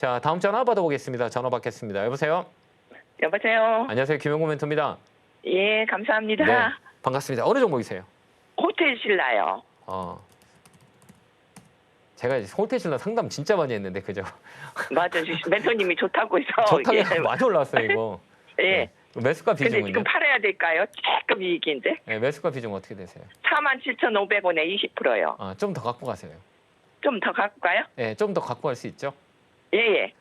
자, 다음 전화 받아보겠습니다. 전화 받겠습니다. 여보세요? 여보세요? 안녕하세요. 김영구 멘토입니다. 예, 네, 감사합니다. 반갑습니다. 어느 종목이세요? 호텔 신라요. 어, 제가 이제 호텔 신라 상담 진짜 많이 했는데, 그죠? 맞아, 멘토님이 좋다고 해서. 좋다고 예. 해서 많이 올라왔어요, 이거. 예. 네. 매수가 근데 비중은요? 지금 팔아야 될까요? 조금 이익인데? 네, 매수가 비중 어떻게 되세요? 47,500원에 20%요. 좀 더 갖고 가세요. 좀 더 갖고 가요? 네, 좀 더 갖고 갈 수 있죠? 예, 예.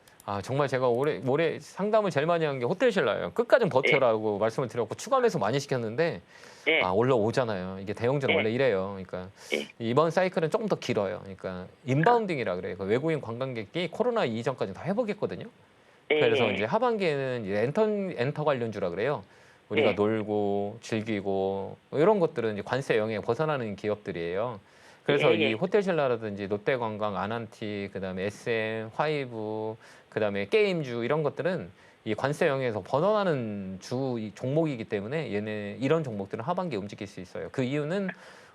정말 제가 올해 상담을 제일 많이 한 게 호텔 신라예요. 끝까지 버텨라고 말씀을 드렸고, 추가 매수 많이 시켰는데, 예. 올라오잖아요. 이게 대형주는 예. 원래 이래요. 그러니까 예. 이번 사이클은 조금 더 길어요. 그러니까 인바운딩이라 그래요. 그 외국인 관광객이 코로나 이전까지 다 회복했거든요. 예. 그래서 예. 이제 하반기에는 이제 엔터 관련주라 그래요. 우리가 예. 놀고 즐기고 이런 것들은 이제 관세 영향에 벗어나는 기업들이에요. 그래서 예, 예. 이 호텔신라라든지 롯데관광, 아난티, 그다음에 SM, 화이브, 그다음에 게임주 이런 것들은 이 관세 영향에서 벗어나는 이 종목이기 때문에 얘네 이런 종목들은 하반기에 움직일 수 있어요. 그 이유는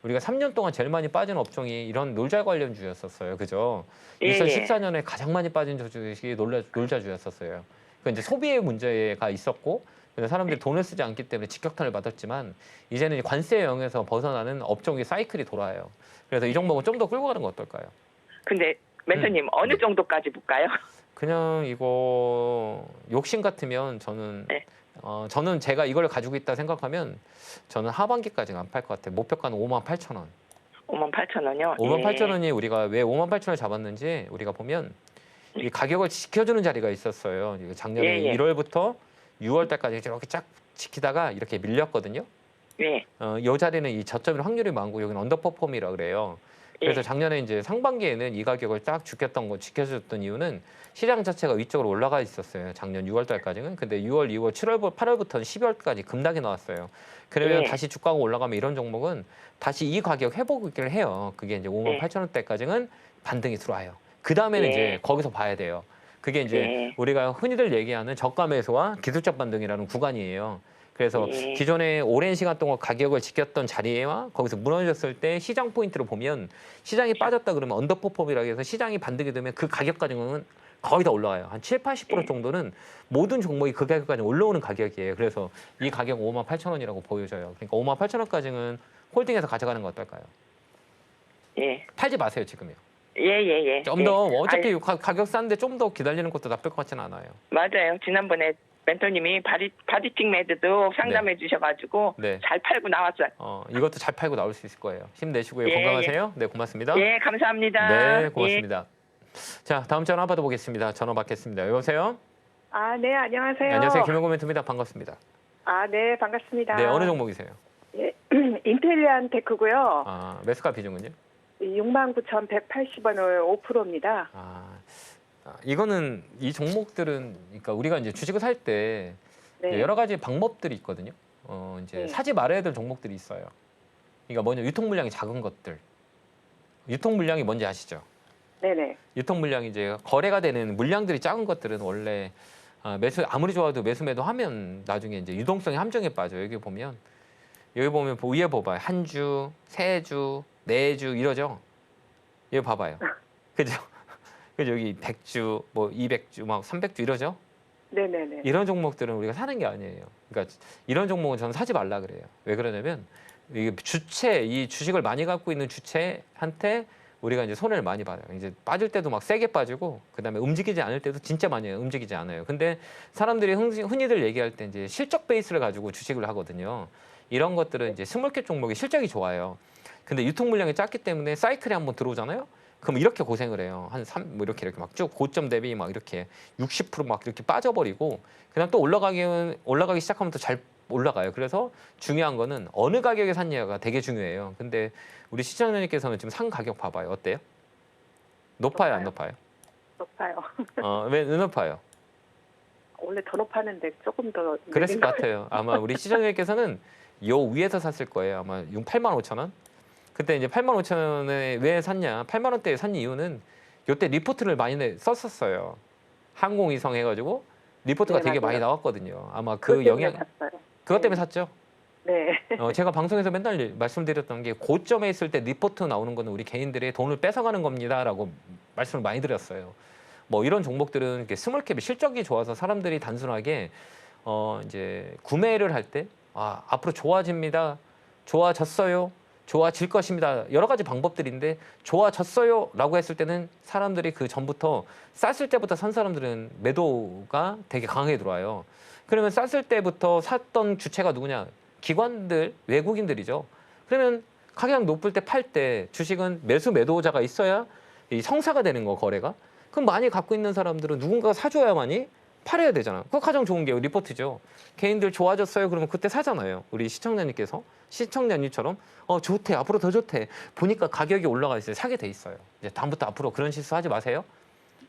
우리가 3년 동안 제일 많이 빠진 업종이 이런 놀자 관련주였었어요. 그죠? 예, 예. 2014년에 가장 많이 빠진 주식이 놀자주였었어요. 그 이제 소비의 문제가 있었고 그래서 사람들이 돈을 쓰지 않기 때문에 직격탄을 맞았지만 이제는 관세 영향에서 벗어나는 업종의 사이클이 돌아요. 그래서 이 종목은 좀 더 끌고 가는 거 어떨까요? 근데 멘토님 어느 네. 정도까지 볼까요? 그냥 이거 욕심 같으면 저는 네. 저는 제가 이걸 가지고 있다 생각하면 저는 하반기까지는 안 팔 것 같아요. 목표가는 58,000원. 58,000원이요? 58,000원이 우리가 왜 58,000원을 잡았는지 우리가 보면 이 가격을 지켜주는 자리가 있었어요. 이거 작년에 예, 예. 1월부터 6월 달까지 이렇게 쫙 지키다가 이렇게 밀렸거든요. 예. 이 자리는 이 저점일 확률이 많고 여기는 언더퍼폼이라 그래요. 그래서 예. 작년에 이제 상반기에는 이 가격을 딱 지켜줬던 이유는 시장 자체가 위쪽으로 올라가 있었어요. 작년 6월 달까지는. 근데 6월, 2월, 7월, 8월부터는 12월까지 급락이 나왔어요. 그러면 예. 다시 주가가 올라가면 이런 종목은 다시 이 가격 회복을 해요. 그게 이제 58,000원대까지는 반등이 들어와요. 그 다음에는 예. 이제 거기서 봐야 돼요. 그게 이제 예. 우리가 흔히들 얘기하는 저가 매수와 기술적 반등이라는 구간이에요. 그래서 예. 기존에 오랜 시간 동안 가격을 지켰던 자리와 거기서 무너졌을 때 시장 포인트를 보면 시장이 빠졌다 그러면 언더퍼폼이라고 해서 시장이 반등이 되면 그 가격까지는 거의 다 올라가요. 한 7, 80% 정도는 모든 종목이 그 가격까지 올라오는 가격이에요. 그래서 이 가격 58,000원이라고 보여져요. 그러니까 58,000원까지는 홀딩해서 가져가는 거 어떨까요? 예. 팔지 마세요, 지금요. 예. 좀 더 어차피 가격 싼데 좀 더 기다리는 것도 나쁠 것 같지는 않아요. 맞아요. 지난번에 멘토님이 바디틱 매드도 상담해 주셔가지고 네. 잘 팔고 나왔어요. 이것도 잘 팔고 나올 수 있을 거예요. 힘내시고요. 예, 건강하세요. 네, 고맙습니다. 예, 감사합니다. 네, 고맙습니다. 자, 다음 전화 받아보겠습니다. 전화 받겠습니다. 여보세요? 네, 안녕하세요. 네, 안녕하세요. 김영구 멘토입니다. 반갑습니다. 네, 반갑습니다. 네, 어느 종목이세요? 예, 인텔리안 테크고요. 매수가 비중은요? 69,180원을 5%입니다. 이거는 이 종목들은 그러니까 우리가 이제 주식을 살 때 네. 여러 가지 방법들이 있거든요. 이제 네. 사지 말아야 될 종목들이 있어요. 그러니까 뭐냐 유통 물량이 작은 것들. 유통 물량이 뭔지 아시죠? 네네. 유통 물량이 이제 거래가 되는 물량들이 작은 것들은 원래 매수 아무리 좋아도 매수 매도하면 나중에 이제 유동성이 함정에 빠져. 여기 보면 위에 봐봐요. 한 주, 세 주, 네 주 이러죠. 여기 봐봐요. 그죠? 그죠? 여기 100주, 뭐 200주, 막 300주 이러죠. 네네네. 이런 종목들은 우리가 사는 게 아니에요. 그러니까 이런 종목은 저는 사지 말라 그래요. 왜 그러냐면 이게 이 주식을 많이 갖고 있는 주체한테 우리가 이제 손해를 많이 받아요. 이제 빠질 때도 막 세게 빠지고 그다음에 움직이지 않을 때도 진짜 많이 움직이지 않아요. 근데 사람들이 흔히들 얘기할 때 이제 실적 베이스를 가지고 주식을 하거든요. 이런 것들은 이제 스몰캡 종목이 실적이 좋아요. 근데 유통 물량이 작기 때문에 사이클이 한번 들어오잖아요. 그럼 이렇게 고생을 해요. 뭐 이렇게 막 쭉 고점 대비 막 이렇게 60% 막 이렇게 빠져버리고 그냥 또 올라가기 시작하면 또 잘 올라가요. 그래서 중요한 거는 어느 가격에 샀냐가 되게 중요해요. 근데 우리 시청자님께서는 지금 산 가격 봐봐요. 어때요? 높아요, 안 높아요? 높아요. 왜 높아요? 원래 더 높았는데 조금 더. 그랬을 것 같아요. 아마 우리 시청자님께서는 요 위에서 샀을 거예요. 아마 85,000원. 그때 이제 85,000원에 왜 샀냐? 8만 원대에 산 이유는 요때 리포트를 많이 썼었어요. 항공위성 해가지고 리포트가 네, 되게 맞아요. 많이 나왔거든요. 아마 그것 그 때문에 영향 샀어요. 그것 때문에 샀죠. 네. 제가 방송에서 맨날 말씀드렸던 게 고점에 있을 때 리포트 나오는 거는 우리 개인들의 돈을 뺏어가는 겁니다라고 말씀을 많이 드렸어요. 뭐 이런 종목들은 이렇게 스몰캡이 실적이 좋아서 사람들이 단순하게 이제 구매를 할 때 앞으로 좋아집니다. 좋아졌어요. 좋아질 것입니다. 여러 가지 방법들인데 좋아졌어요라고 했을 때는 사람들이 그 전부터 쌌을 때부터 산 사람들은 매도가 되게 강하게 들어와요. 그러면 쌌을 때부터 샀던 주체가 누구냐? 기관들, 외국인들이죠. 그러면 가격 높을 때 팔 때 주식은 매수 매도자가 있어야 이 성사가 되는 거 거래가. 그럼 많이 갖고 있는 사람들은 누군가가 사줘야만이 팔아야 되잖아. 그거 가장 좋은 게 리포트죠. 개인들 좋아졌어요. 그러면 그때 사잖아요. 우리 시청자님께서 시청자님처럼 좋대 앞으로 더 좋대 보니까 가격이 올라가 있어요. 사게 돼 있어요. 이제 다음부터 앞으로 그런 실수하지 마세요.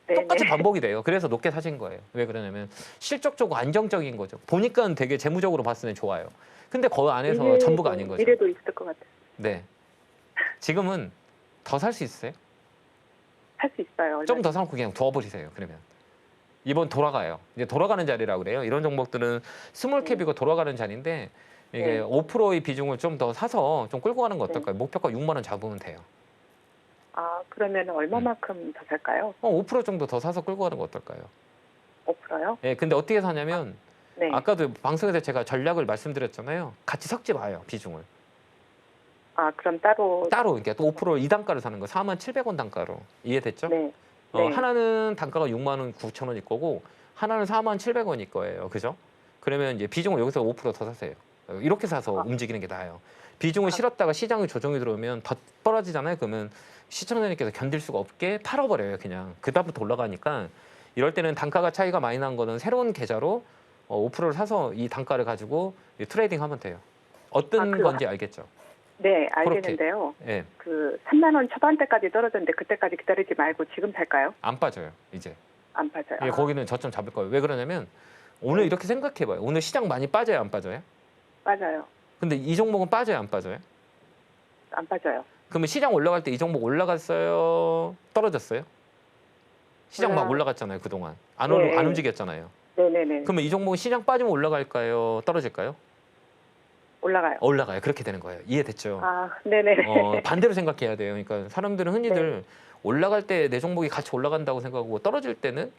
네, 똑같이 네. 반복이 돼요. 그래서 높게 사신 거예요. 왜 그러냐면 실적적으로 안정적인 거죠. 보니까 되게 재무적으로 봤을 때 좋아요. 근데 그 안에서 미래도- 전부가 아닌 거죠. 미래도 있을 것 같아요. 네. 지금은 더 살 수 있어요? 할 수 있어요. 좀 더 사놓고 그냥 두어버리세요. 그러면 이번 돌아가요. 이제 돌아가는 자리라고 그래요. 이런 종목들은 스몰캡이고 돌아가는 자리인데 이게 네. 5%의 비중을 좀 더 사서 좀 끌고 가는 거 어떨까요? 목표가 6만 원 잡으면 돼요. 그러면 얼마만큼 더 살까요? 5% 정도 더 사서 끌고 가는 거 어떨까요? 5%요? 예, 근데 어떻게 사냐면 네. 아까도 방송에서 제가 전략을 말씀드렸잖아요. 같이 섞지 마요, 비중을. 그럼 따로. 따로 그러니까 또 5% 2단가를 사는 거 47,000원 단가로. 이해됐죠? 네. 네. 하나는 단가가 6만 원 9천 원일 거고 하나는 47,000원일 거예요. 그죠? 그러면 이제 비중을 여기서 5%더 사세요. 이렇게 사서 움직이는 게 나아요. 비중을 실었다가 시장에 조정이 들어오면 더 떨어지잖아요. 그러면 시청자님께서 견딜 수가 없게 팔아버려요. 그냥 그다음부터 올라가니까 이럴 때는 단가가 차이가 많이 난 거는 새로운 계좌로 5%를 사서 이 단가를 가지고 트레이딩 하면 돼요. 어떤 건지 알겠죠? 네, 알겠는데요. 예, 그 3만 원 초반대까지 떨어졌는데 그때까지 기다리지 말고 지금 살까요? 안 빠져요. 이제 안 빠져요. 예, 거기는 저점 잡을 거예요. 왜 그러냐면 오늘 이렇게 생각해봐요. 오늘 시장 많이 빠져요, 안 빠져요? 빠져요. 근데 이 종목은 빠져요, 안 빠져요? 안 빠져요. 그러면 시장 올라갈 때 이 종목 올라갔어요? 떨어졌어요? 시장 막 올라- 올라갔잖아요, 그동안. 안 네. 움직였잖아요. 네네네. 그러면 이 종목은 시장 빠지면 올라갈까요? 떨어질까요? 올라가요. 올라가요. 그렇게 되는 거예요. 이해됐죠? 네네네. 반대로 생각해야 돼요. 그러니까 사람들은 흔히들 올라갈 때 내 종목이 같이 올라간다고 생각하고 떨어질 때는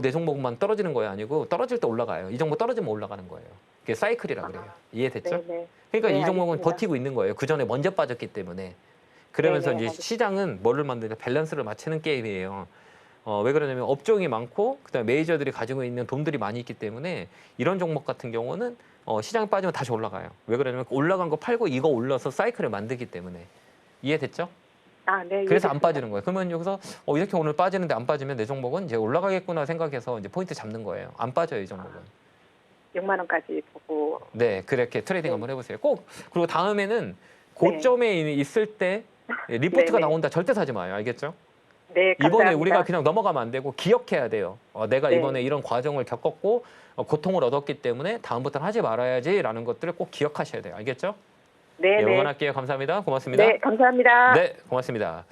내 종목만 떨어지는 거예요. 아니고 떨어질 때 올라가요. 이 종목 떨어지면 올라가는 거예요. 그게 사이클이라 그래요. 이해됐죠? 네네. 그러니까 네, 이 종목은 알겠습니다. 버티고 있는 거예요. 그 전에 먼저 빠졌기 때문에. 그러면서 네네, 이제 알겠습니다. 시장은 뭐를 만드냐 밸런스를 맞추는 게임이에요. 왜 그러냐면 업종이 많고 그다음에 메이저들이 가지고 있는 돈들이 많이 있기 때문에 이런 종목 같은 경우는 시장이 빠지면 다시 올라가요. 왜 그러냐면 올라간 거 팔고 이거 올라서 사이클을 만들기 때문에. 이해됐죠? 네. 그래서 안 이해됐습니다. 빠지는 거예요. 그러면 여기서 이렇게 오늘 빠지는데 안 빠지면 내 종목은 이제 올라가겠구나 생각해서 이제 포인트 잡는 거예요. 안 빠져요, 이 종목은. 6만 원까지 보고. 네, 그렇게 트레이딩 네. 한번 해보세요. 꼭 그리고 다음에는 고점에 있을 때 리포트가 네네. 나온다 절대 사지 마요. 알겠죠? 네, 감사합니다. 이번에 우리가 그냥 넘어가면 안 되고 기억해야 돼요. 내가 네. 이번에 이런 과정을 겪었고 고통을 얻었기 때문에 다음부터는 하지 말아야지라는 것들을 꼭 기억하셔야 돼요. 알겠죠? 네네. 응원할게요. 감사합니다. 고맙습니다. 네, 감사합니다. 네, 고맙습니다.